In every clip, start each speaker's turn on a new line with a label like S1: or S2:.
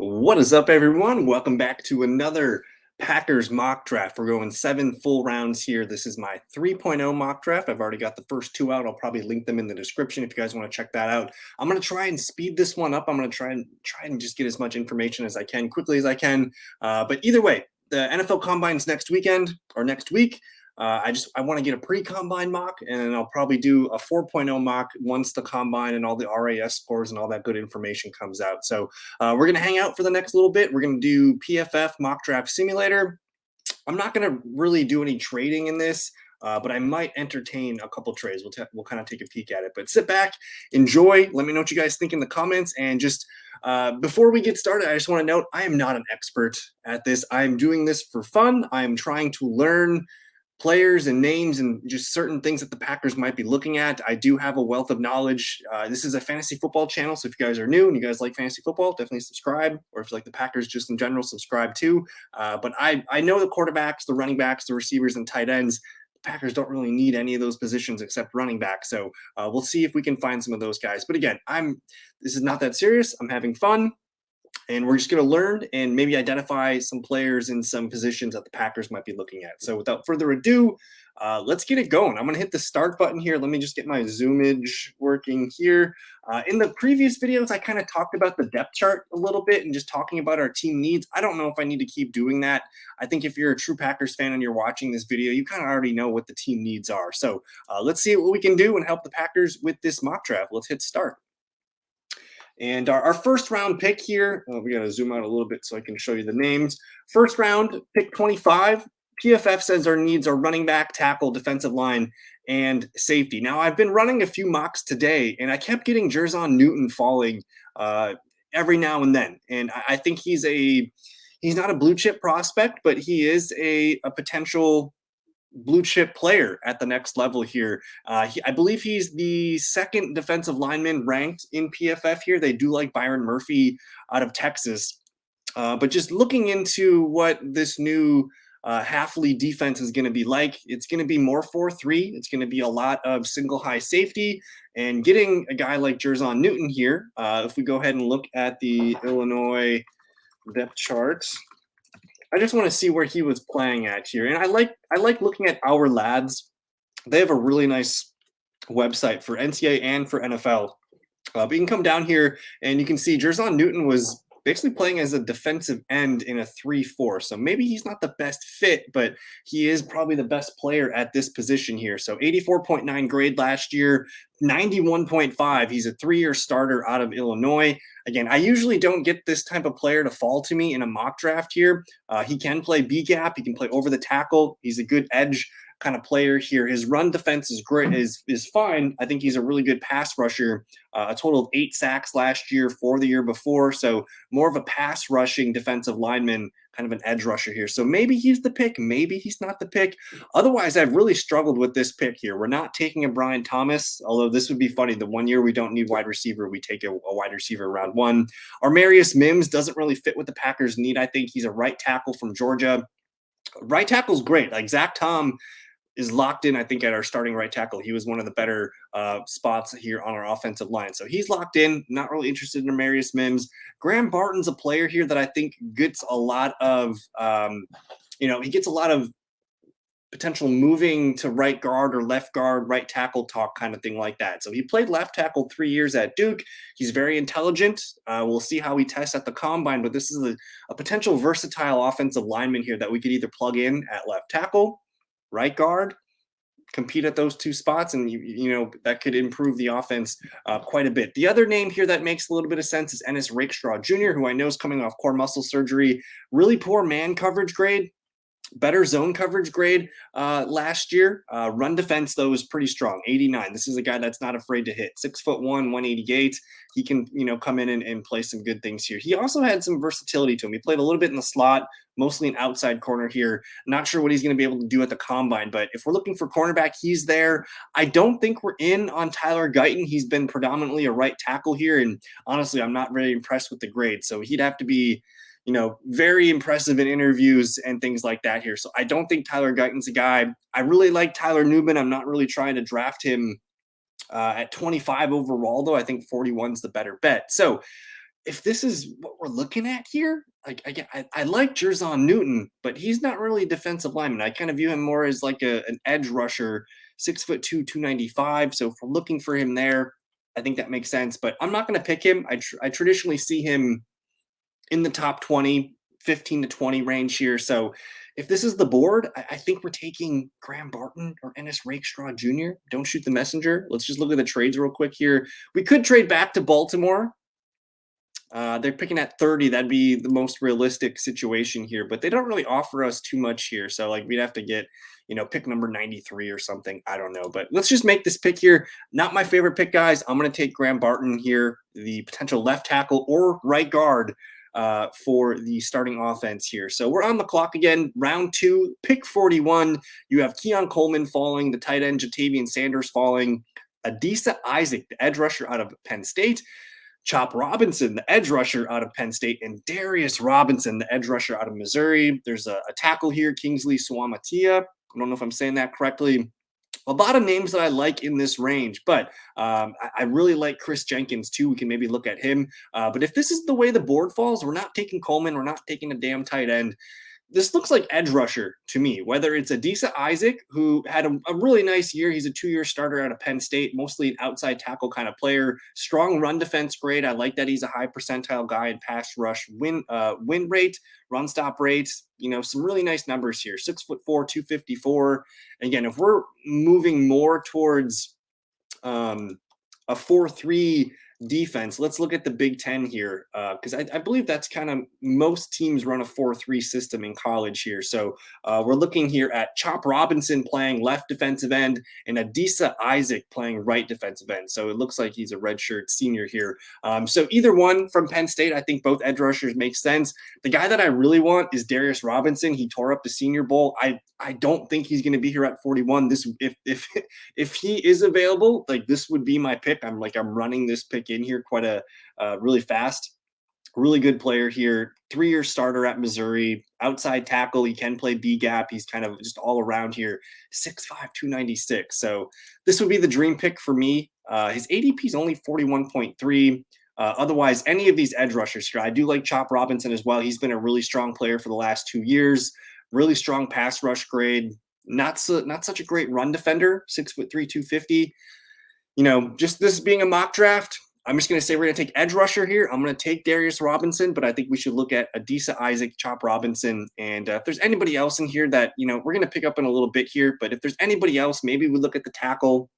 S1: What is up, everyone? Welcome back to another Packers mock draft. We're going 7 full rounds here. This is my 3.0 mock draft. I've already got the first two out. I'll probably link them in the description if you guys want to check that out. I'm going to try and speed this one up. I'm going to try and just get as much information as I can, quickly as I can. But either way, the NFL Combine's next weekend or next week. I want to get a pre-combine mock, and then I'll probably do a 4.0 mock once the combine and all the RAS scores and all that good information comes out. So we're gonna hang out for the next little bit. We're gonna do PFF mock draft simulator. I'm not gonna really do any trading in this. But I might entertain a couple trades. We'll kind of take a peek at it. But sit back, enjoy. Let me know what you guys think in the comments. And just before we get started, I just want to note I am not an expert at this. I'm doing this for fun. I am trying to learn players and names and just certain things that the Packers might be looking at. I do have a wealth of knowledge. This is a fantasy football channel, so if you guys are new and you guys like fantasy football, definitely subscribe. Or if you like the Packers just in general, subscribe too. But I know the quarterbacks, the running backs, the receivers, and tight ends. The Packers don't really need any of those positions except running back. So we'll see if we can find some of those guys. But again, this is not that serious. I'm having fun. And we're just going to learn and maybe identify some players in some positions that the Packers might be looking at. So without further ado, let's get it going. I'm going to hit the start button here. Let me just get my zoomage working here. In the previous videos, I kind of talked about the depth chart a little bit and just talking about our team needs. I don't know if I need to keep doing that. I think if you're a true Packers fan and you're watching this video, you kind of already know what the team needs are. So let's see what we can do and help the Packers with this mock draft. Let's hit start. And our first round pick here, we got to zoom out a little bit so I can show you the names. First round, pick 25. PFF says our needs are running back, tackle, defensive line, and safety. Now, I've been running a few mocks today, and I kept getting Jerzon Newton falling every now and then. And I think he's not a blue chip prospect, but he is a potential blue chip player at the next level here. I believe he's the second defensive lineman ranked in PFF here. They do like Byron Murphy out of Texas. But just looking into what this new Hafley defense is going to be like, it's going to be more 4-3. It's going to be a lot of single high safety. And getting a guy like Jerzon Newton here, if we go ahead and look at the Illinois depth charts, I just want to see where he was playing at here. And I like looking at Our Lads. They have a really nice website for NCAA and for NFL. But you can come down here and you can see Jerzon Newton was basically playing as a defensive end in a 3-4. So maybe he's not the best fit, but he is probably the best player at this position here. So 84.9 grade last year, 91.5. He's a 3-year starter out of Illinois. Again, I usually don't get this type of player to fall to me in a mock draft here. He can play B gap. He can play over the tackle. He's a good edge kind of player here. His run defense is great, is fine. I think he's a really good pass rusher. A total of 8 sacks last year, 4 the year before. So more of a pass rushing defensive lineman, kind of an edge rusher here. So maybe he's the pick. Maybe he's not the pick. Otherwise, I've really struggled with this pick here. We're not taking a Brian Thomas, although this would be funny. The 1 year we don't need wide receiver, we take a wide receiver round 1. Armarius Mims doesn't really fit what the Packers need. I think he's a right tackle from Georgia. Right tackle's great. Like Zach Tom is locked in, I think, at our starting right tackle. He was one of the better spots here on our offensive line. So he's locked in, not really interested in Marius Mims. Graham Barton's a player here that I think gets a lot of, he gets a lot of potential moving to right guard or left guard, right tackle talk kind of thing like that. So he played left tackle 3 years at Duke. He's very intelligent. We'll see how he tests at the combine, but this is a potential versatile offensive lineman here that we could either plug in at left tackle, right guard, compete at those 2 spots, and that could improve the offense quite a bit. The other name here that makes a little bit of sense is Ennis Rakestraw Jr., who I know is coming off core muscle surgery. Really poor man coverage grade, better zone coverage grade last year. Run defense, though, is pretty strong, 89. This is a guy that's not afraid to hit. 6'1", 188. He can, come in and play some good things here. He also had some versatility to him. He played a little bit in the slot, mostly an outside corner here. Not sure what he's going to be able to do at the combine, but if we're looking for cornerback, he's there. I don't think we're in on Tyler Guyton. He's been predominantly a right tackle here, and honestly, I'm not very impressed with the grade. So he'd have to be very impressive in interviews and things like that here. So I don't think Tyler Guyton's a guy. I really like Tyler Newman. I'm not really trying to draft him at 25 overall, though. I think 41 is the better bet. So if this is what we're looking at here, like I like Jerzon Newton, but he's not really a defensive lineman. I kind of view him more as like an edge rusher, 6'2", 295. So if we're looking for him there, I think that makes sense. But I'm not going to pick him. I traditionally see him in the top 20, 15 to 20 range here. So if this is the board, I think we're taking Graham Barton or Ennis Rakestraw Jr. Don't shoot the messenger. Let's just look at the trades real quick here. We could trade back to Baltimore. They're picking at 30. That'd be the most realistic situation here, but they don't really offer us too much here. So like we'd have to get, pick number 93 or something. I don't know, but let's just make this pick here. Not my favorite pick, guys. I'm going to take Graham Barton here, the potential left tackle or right guard for the starting offense here. So we're on the clock again. Round 2, pick 41. You have Keon Coleman falling, the tight end Jatavian Sanders falling, Adisa Isaac, the edge rusher out of Penn State, Chop Robinson, the edge rusher out of Penn State, and Darius Robinson, the edge rusher out of Missouri. There's a tackle here, Kingsley Suamatia. I don't know if I'm saying that correctly. A lot of names that I like in this range, but I really like Chris Jenkins too. We can maybe look at him. But if this is the way the board falls, we're not taking Coleman. We're not taking a damn tight end. This looks like edge rusher to me, whether it's Adisa Isaac, who had a really nice year. He's a 2-year starter out of Penn State, mostly an outside tackle kind of player. Strong run defense grade. I like that he's a high percentile guy in pass rush win rate, run stop rates. Some really nice numbers here. 6'4", 254. Again, if we're moving more towards a 4-3 defense, let's look at the Big Ten here, because I believe that's kind of most teams run a 4-3 system in college here. So we're looking here at Chop Robinson playing left defensive end and Adisa Isaac playing right defensive end. So it looks like he's a redshirt senior here. So either one from Penn State, I think both edge rushers make sense. The guy that I really want is Darius Robinson. He tore up the Senior Bowl. I don't think he's going to be here at 41. This if he is available, like this would be my pick. I'm running this pick in here quite really fast. Really good player here. 3-year starter at Missouri. Outside tackle. He can play B gap. He's kind of just all around here. 6'5", 296. So this would be the dream pick for me. His ADP is only 41.3. Otherwise, any of these edge rushers here, I do like Chop Robinson as well. He's been a really strong player for the last 2 years. Really strong pass rush grade. Not such a great run defender. 6'3", 250. Just this being a mock draft, I'm just going to say we're going to take edge rusher here. I'm going to take Darius Robinson, but I think we should look at Adisa Isaac, Chop Robinson, and if there's anybody else in here that we're going to pick up in a little bit here. But if there's anybody else, maybe we look at the tackle.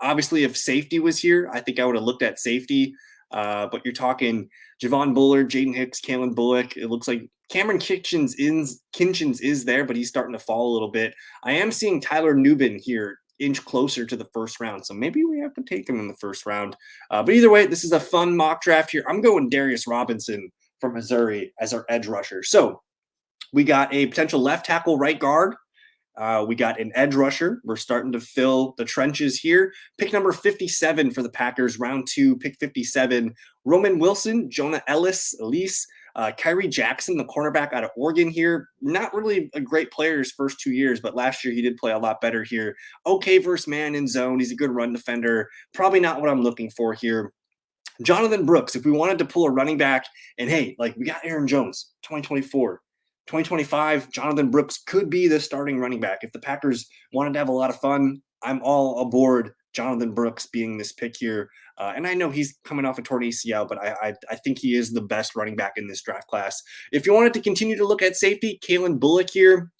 S1: Obviously, if safety was here, I think I would have looked at safety. But you're talking Javon Bullard, Jaden Hicks, Kalen Bullock. It looks like Cameron Kitchens is there, but he's starting to fall a little bit. I am seeing Tyler Nubin here inch closer to the first round, so maybe we have to take him in the first round. But either way, this is a fun mock draft here. I'm going Darius Robinson from Missouri as our edge rusher. So we got a potential left tackle, right guard. We got an edge rusher. We're starting to fill the trenches here. Pick number 57 for the Packers, round 2, pick 57. Roman Wilson, Jonah Elise, Kyrie Jackson, the cornerback out of Oregon here. Not really a great player his first 2 years, but last year he did play a lot better here. Okay versus man in zone. He's a good run defender. Probably not what I'm looking for here. Jonathan Brooks, if we wanted to pull a running back, and hey, we got Aaron Jones, 2024. 2025, Jonathan Brooks could be the starting running back. If the Packers wanted to have a lot of fun, I'm all aboard Jonathan Brooks being this pick here. And I know he's coming off a torn ACL, but I think he is the best running back in this draft class. If you wanted to continue to look at safety, Kalen Bullock here,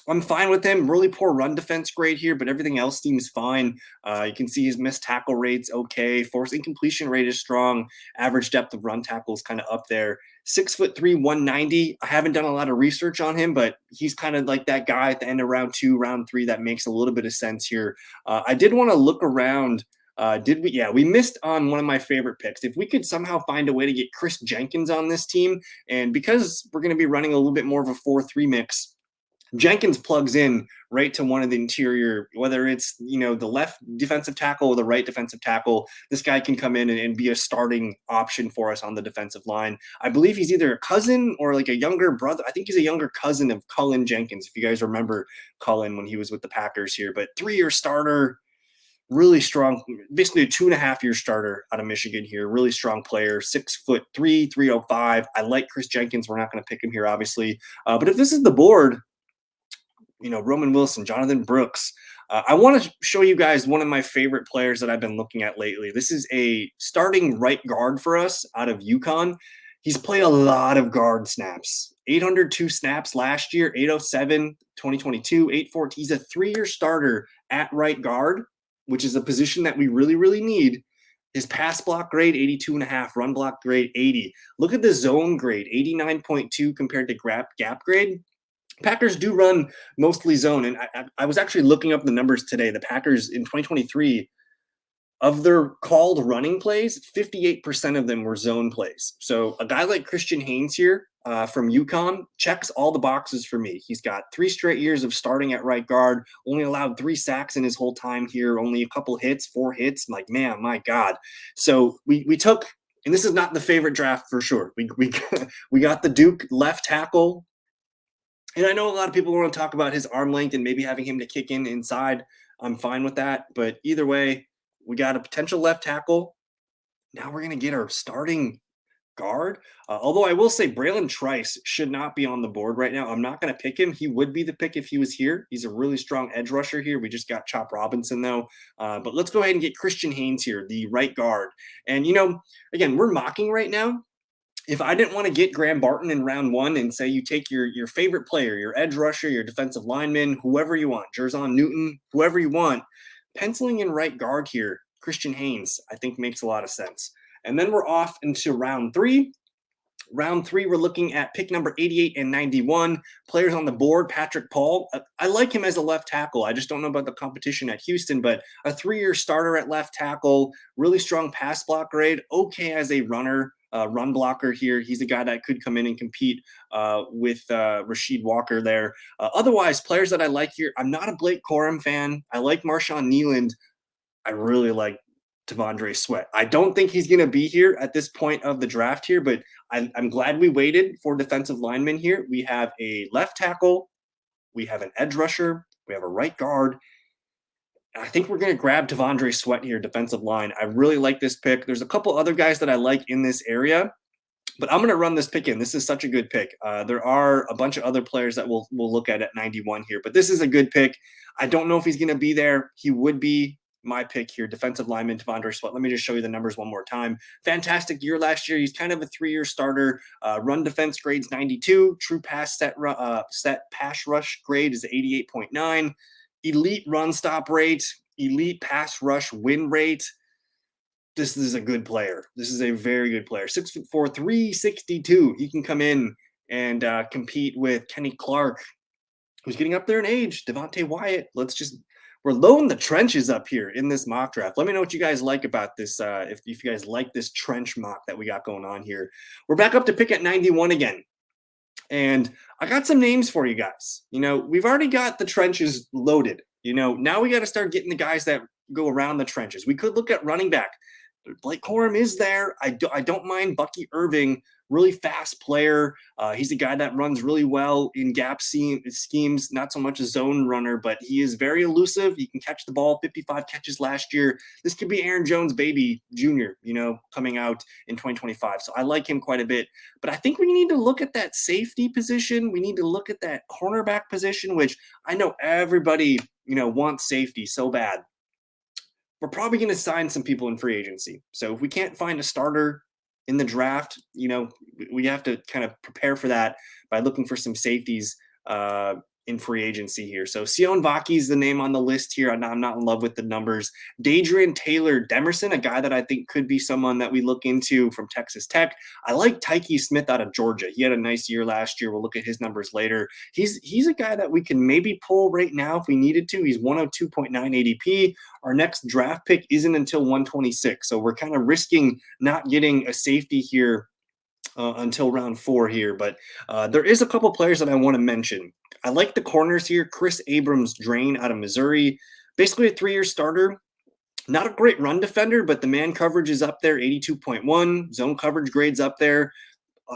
S1: I'm fine with him. Really poor run defense grade here, but everything else seems fine. You can see his missed tackle rate's okay. Force incompletion rate is strong. Average depth of run tackle is kind of up there. 6'3", 190. I haven't done a lot of research on him, but he's kind of like that guy at the end of round 2, round 3 that makes a little bit of sense here. I did want to look around. Did we? Yeah, we missed on one of my favorite picks. If we could somehow find a way to get Chris Jenkins on this team, and because we're going to be running a little bit more of a 4-3 mix, Jenkins plugs in right to one of the interior, whether it's, the left defensive tackle or the right defensive tackle. This guy can come in and be a starting option for us on the defensive line. I believe he's either a cousin or like a younger brother. I think he's a younger cousin of Cullen Jenkins, if you guys remember Cullen when he was with the Packers here. But 3-year starter, really strong, basically a 2.5-year starter out of Michigan here. Really strong player, 6'3", 305. I like Chris Jenkins. We're not going to pick him here, obviously. But if this is the board, Roman Wilson, Jonathan Brooks. I want to show you guys one of my favorite players that I've been looking at lately. This is a starting right guard for us out of UConn. He's played a lot of guard snaps. 802 snaps last year, 807, 2022, 814. He's a 3-year starter at right guard, which is a position that we really, really need. His pass block grade, 82.5, run block grade, 80. Look at the zone grade, 89.2 compared to gap grade. Packers do run mostly zone, and I was actually looking up the numbers today. The Packers in 2023, of their called running plays, 58% of them were zone plays. So a guy like Christian Haynes here from UConn checks all the boxes for me. He's got 3 straight years of starting at right guard, only allowed 3 sacks in his whole time here, only a couple hits, 4 hits. I'm like, man, my God. So we took, and this is not the favorite draft for sure. We got the Duke left tackle. And I know a lot of people want to talk about his arm length and maybe having him to kick in inside. I'm fine with that. But either way, we got a potential left tackle. Now we're going to get our starting guard. Although I will say Braylon Trice should not be on the board right now. I'm not going to pick him. He would be the pick if he was here. He's a really strong edge rusher here. We just got Chop Robinson, though. But let's go ahead and get Christian Haynes here, the right guard. And, again, we're mocking right now. If I didn't want to get Graham Barton in round 1 and say you take your favorite player, your edge rusher, your defensive lineman, whoever you want, Jerzon Newton, whoever you want, penciling in right guard here, Christian Haynes, I think makes a lot of sense. And then we're off into round 3. Round 3, we're looking at pick number 88 and 91. Players on the board, Patrick Paul. I like him as a left tackle. I just don't know about the competition at Houston, but a 3-year starter at left tackle, really strong pass block grade, okay as a runner. Run blocker here. He's a guy that could come in and compete with Rasheed Walker there. Otherwise, players that I like here, I'm not a Blake Corum fan. I like Marshawn Kneeland. I really like T'Vondre Sweat. I don't think he's going to be here at this point of the draft here, but I'm glad we waited for defensive linemen here. We have a left tackle. We have an edge rusher. We have a right guard. I think we're going to grab T'Vondre Sweat here, defensive line. I really like this pick. There's a couple other guys that I like in this area, but I'm going to run this pick in. This is such a good pick. There are a bunch of other players that we'll look at 91 here, but this is a good pick. I don't know if he's going to be there. He would be my pick here, defensive lineman T'Vondre Sweat. Let me just show you the numbers one more time. Fantastic year last year. He's kind of a 3-year starter. Run defense grades 92. True pass set pass rush grade is 88.9. Elite run stop rate, elite pass rush win rate. This is a good player. This is a very good player. 6'4", 362. He can come in and compete with Kenny Clark, who's getting up there in age. Devontae Wyatt. We're low in the trenches up here in this mock draft. Let me know what you guys like about this. If you guys like this trench mock that we got going on here. We're back up to pick at 91 again. And I got some names for you guys. We've already got the trenches loaded. Now we got to start getting the guys that go around the trenches. We could look at running back. Blake Corum is there. I don't mind Bucky Irving, really fast player. He's a guy that runs really well in gap schemes, not so much a zone runner, but he is very elusive. He can catch the ball, 55 catches last year. This could be Aaron Jones' baby junior, coming out in 2025. So I like him quite a bit. But I think we need to look at that safety position. We need to look at that cornerback position, which I know everybody, wants safety so bad. We're probably going to sign some people in free agency. So if we can't find a starter in the draft, we have to kind of prepare for that by looking for some safeties in free agency here. So Sion Vaki is the name on the list here. I'm not in love with the numbers. Dadrian Taylor Demerson, a guy that I think could be someone that we look into from Texas Tech. I like Tyke Smith out of Georgia. He had a nice year last year. We'll look at his numbers later. He's a guy that we can maybe pull right now if we needed to. He's 102.9 ADP. Our next draft pick isn't until 126. So we're kind of risking not getting a safety here until round 4 here. But there is a couple players that I want to mention. I like the corners here. Chris Abrams-Drain out of Missouri. Basically a 3-year starter. Not a great run defender, but the man coverage is up there, 82.1. Zone coverage grades up there.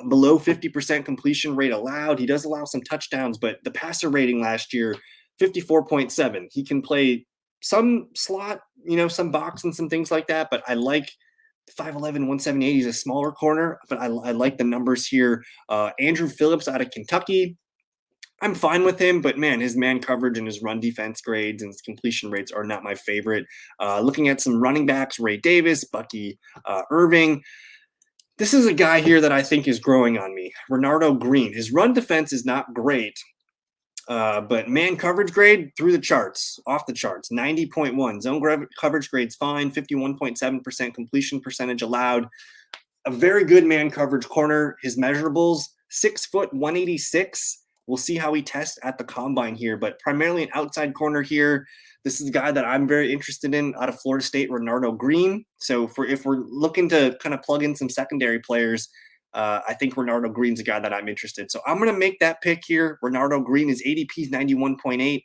S1: Below 50% completion rate allowed. He does allow some touchdowns, but the passer rating last year, 54.7. He can play some slot, some box and some things like that, but I like 5'11", 178. He's a smaller corner, but I like the numbers here. Andrew Phillips out of Kentucky. I'm fine with him, but man, his man coverage and his run defense grades and his completion rates are not my favorite. Looking at some running backs, Ray Davis, Bucky Irving. This is a guy here that I think is growing on me. Renardo Green. His run defense is not great, but man coverage grade through the charts, off the charts, 90.1. Zone coverage grade's fine, 51.7% completion percentage allowed. A very good man coverage corner. His measurables, 6 foot 186. We'll see how he tests at the combine here, but primarily an outside corner here. This is a guy that I'm very interested in out of Florida State, Renardo Green. So if we're looking to kind of plug in some secondary players, I think Renardo Green's a guy that I'm interested. So I'm going to make that pick here. Renardo Green is ADP's 91.8.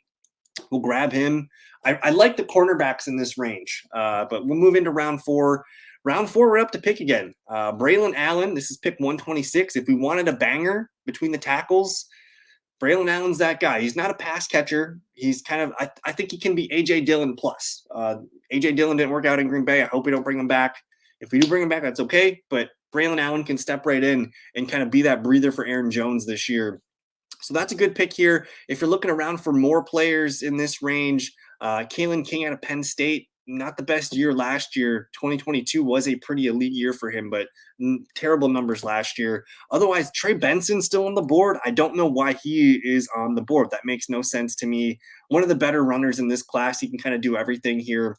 S1: We'll grab him. I like the cornerbacks in this range, but we'll move into round four. Round four, we're up to pick again. Braylon Allen, this is pick 126. If we wanted a banger between the tackles, Braylon Allen's that guy. He's not a pass catcher. He's kind of, I think he can be A.J. Dillon plus. A.J. Dillon didn't work out in Green Bay. I hope we don't bring him back. If we do bring him back, that's okay. But Braylon Allen can step right in and kind of be that breather for Aaron Jones this year. So that's a good pick here. If you're looking around for more players in this range, Kalen King out of Penn State, not the best year last year. 2022 was a pretty elite year for him, but terrible numbers last year. Otherwise, Trey Benson still on the board. I don't know why he is on the board. That makes no sense to me. One of the better runners in this class. He can kind of do everything here.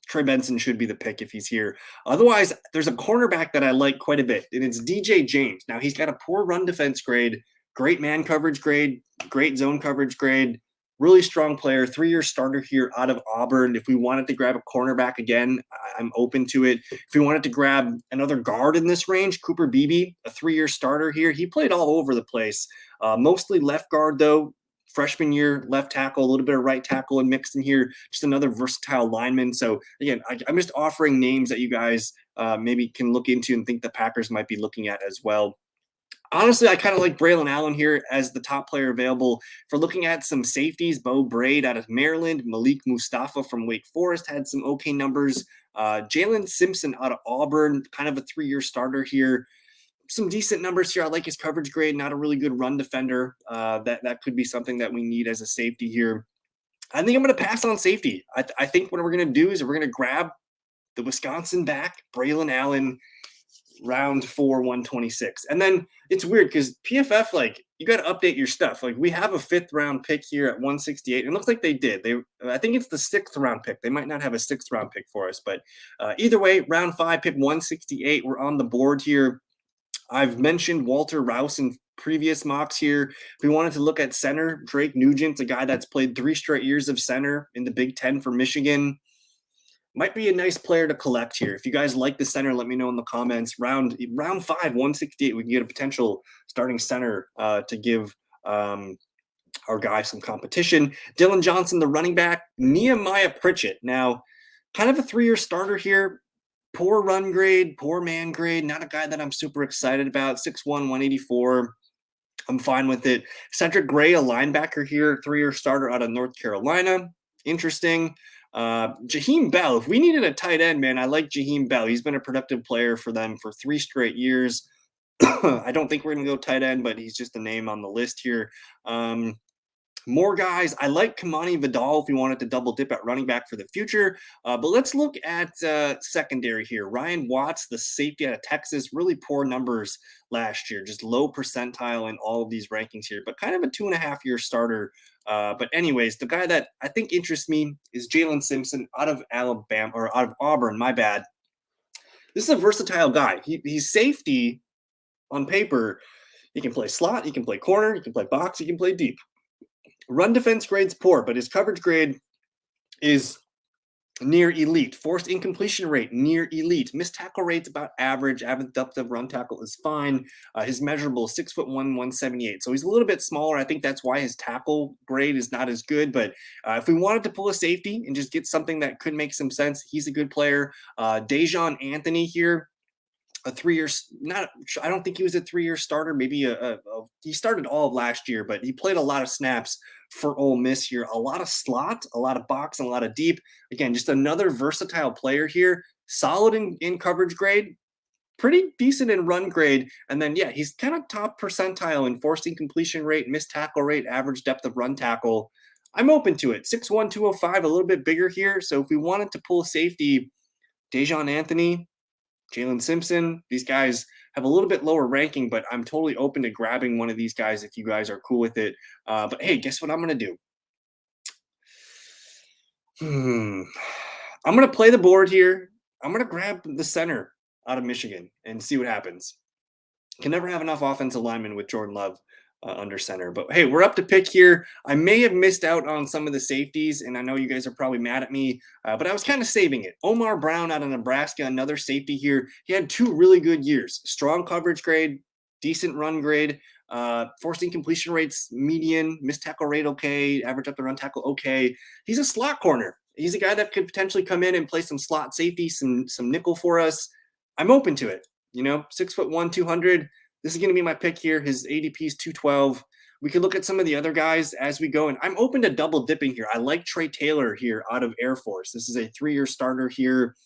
S1: Trey Benson should be the pick if he's here. Otherwise, there's a cornerback that I like quite a bit, and it's DJ James. Now, he's got a poor run defense grade, great man coverage grade, great zone coverage grade, really strong player, 3-year starter here out of Auburn. If we wanted to grab a cornerback again, I'm open to it. If we wanted to grab another guard in this range, Cooper Beebe, a 3-year starter here. He played all over the place, mostly left guard though. Freshman year, left tackle, a little bit of right tackle and mixed in here, just another versatile lineman. So again, I'm just offering names that you guys maybe can look into and think the Packers might be looking at as well. Honestly, I kind of like Braylon Allen here as the top player available. For looking at some safeties, Bo Braid out of Maryland, Malik Mustafa from Wake Forest had some okay numbers. Jalen Simpson out of Auburn, kind of a 3-year starter here. Some decent numbers here. I like his coverage grade, not a really good run defender. That could be something that we need as a safety here. I think I'm going to pass on safety. I think what we're going to do is we're going to grab the Wisconsin back, Braylon Allen, round 4, 126. And then it's weird because PFF, like, you got to update your stuff. Like, we have a 5th round pick here at 168. It looks like they did. I think it's the 6th round pick. They might not have a 6th round pick for us, but either way, round 5, pick 168. We're on the board here. I've mentioned Walter Rouse in previous mocks here. If we wanted to look at center, Drake Nugent, a guy that's played 3 straight years of center in the Big Ten for Michigan. Might be a nice player to collect here. If you guys like the center, let me know in the comments. Round 5, 168, we can get a potential starting center to give our guy some competition. Dylan Johnson, the running back. Nehemiah Pritchett. Now, kind of a 3-year starter here. Poor run grade, poor man grade. Not a guy that I'm super excited about. 6'1", 184. I'm fine with it. Cedric Gray, a linebacker here, 3-year starter out of North Carolina. Interesting. Jaheim Bell. If we needed a tight end, man, I like Jaheim Bell. He's been a productive player for them for 3 straight years. I don't think we're going to go tight end, but he's just a name on the list here. More guys. I like Kamani Vidal if we wanted to double dip at running back for the future. But let's look at secondary here. Ryan Watts, the safety out of Texas, really poor numbers last year, just low percentile in all of these rankings here, but kind of a 2.5-year starter. But anyways, the guy that I think interests me is Jalen Simpson out of Alabama, or out of Auburn, my bad. This is a versatile guy. He's safety on paper. He can play slot, he can play corner, he can play box, he can play deep. Run defense grade's poor, but his coverage grade is near elite. Forced incompletion rate, near elite. Missed tackle rate's about average. Average depth of run tackle is fine. His measurable is 6'1", 178. So he's a little bit smaller. I think that's why his tackle grade is not as good. But if we wanted to pull a safety and just get something that could make some sense, he's a good player. Dejon Anthony here. a 3-year, not, I don't think he was a 3-year starter. Maybe he started all of last year, but he played a lot of snaps for Ole Miss here. A lot of slot, a lot of box, and a lot of deep. Again, just another versatile player here. Solid in coverage grade, pretty decent in run grade. And then, yeah, he's kind of top percentile in forcing completion rate, missed tackle rate, average depth of run tackle. I'm open to it. 6'1", 205, a little bit bigger here. So if we wanted to pull a safety, Dejon Anthony, Jalen Simpson, these guys have a little bit lower ranking, but I'm totally open to grabbing one of these guys if you guys are cool with it. But hey, guess what I'm going to do? I'm going to play the board here. I'm going to grab the center out of Michigan and see what happens. Can never have enough offensive linemen with Jordan Love under center. But hey, we're up to pick here. I may have missed out on some of the safeties, and I know you guys are probably mad at me, but I was kind of saving it. Omar Brown out of Nebraska, another safety here. He had 2 really good years. Strong coverage grade, decent run grade, forcing completion rates median, missed tackle rate okay, average up the run tackle okay. He's a slot corner. He's a guy that could potentially come in and play some slot safety, some nickel for us. I'm open to it. 6'1", 200. This is going to be my pick here. His ADP is 212. We could look at some of the other guys as we go. And I'm open to double dipping here. I like Trey Taylor here out of Air Force. This is a 3-year starter here.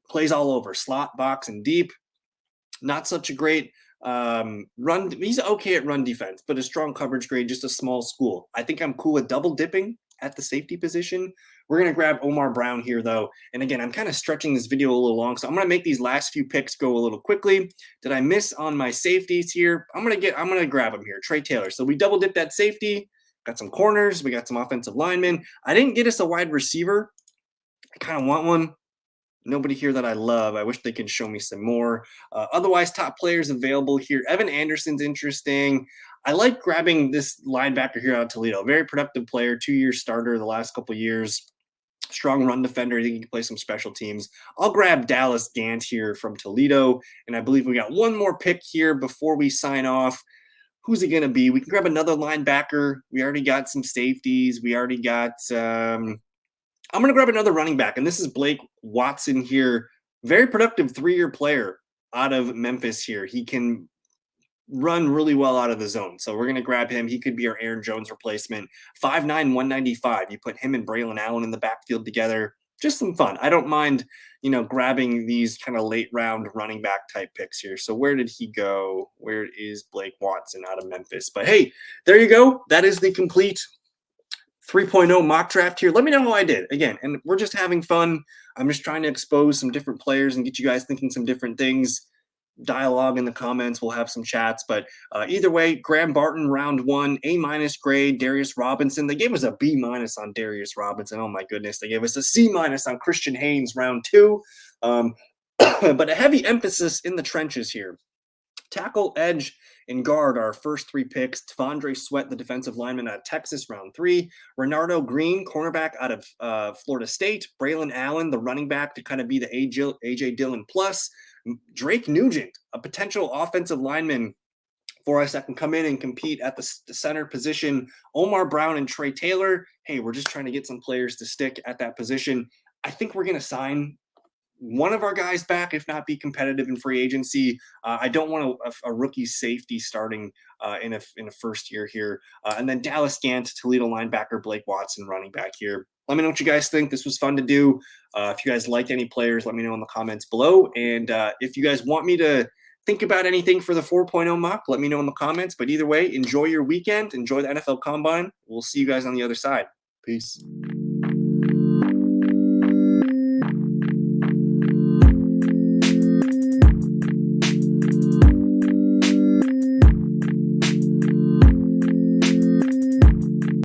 S1: Plays all over, slot, box, and deep. Not such a great run. He's okay at run defense, but a strong coverage grade, just a small school. I think I'm cool with double dipping at the safety position. We're going to grab Omar Brown here, though. And again, I'm kind of stretching this video a little long, so I'm going to make these last few picks go a little quickly. Did I miss on my safeties here? I'm going to grab him here, Trey Taylor. So we double dipped that safety, got some corners, we got some offensive linemen. I didn't get us a wide receiver. I kind of want one. Nobody here that I love. I wish they could show me some more. Otherwise, top players available here. Evan Anderson's interesting. I like grabbing this linebacker here out of Toledo. Very productive player, 2-year starter the last couple years. Strong run defender. I think he can play some special teams. I'll grab Dallas Gant here from Toledo. And I believe we got one more pick here before we sign off. Who's it going to be? We can grab another linebacker. We already got some safeties. We already got I'm going to grab another running back, and this is Blake Watson here. Very productive 3-year player out of Memphis here. He can run really well out of the zone. So we're going to grab him. He could be our Aaron Jones replacement. 5'9", 195. You put him and Braylon Allen in the backfield together. Just some fun. I don't mind, grabbing these kind of late round running back type picks here. So where did he go? Where is Blake Watson out of Memphis? But hey, there you go. That is the complete 3.0 mock draft here. Let me know how I did. Again, and we're just having fun. I'm just trying to expose some different players and get you guys thinking some different things. Dialogue in the comments. We'll have some chats. But either way, Graham Barton, round 1, A- grade. Darius Robinson. They gave us a B- on Darius Robinson. Oh, my goodness. They gave us a C- on Christian Haynes, round 2. But a heavy emphasis in the trenches here. Tackle, edge, and guard, our first 3 picks. T'Vondre Sweat, the defensive lineman out of Texas, round 3. Renardo Green, cornerback out of Florida State. Braylon Allen, the running back to kind of be the A.J. Dillon plus. Drake Nugent, a potential offensive lineman for us that can come in and compete at the center position. Omar Brown and Trey Taylor. Hey, we're just trying to get some players to stick at that position. I think we're going to sign one of our guys back, if not be competitive in free agency. I don't want a rookie safety starting in a first year here. And then Dallas Gant, Toledo linebacker, Blake Watson, running back here. Let me know what you guys think. This was fun to do. If you guys liked any players, let me know in the comments below. And if you guys want me to think about anything for the 4.0 mock, let me know in the comments. But either way, enjoy your weekend. Enjoy the NFL Combine. We'll see you guys on the other side. Peace.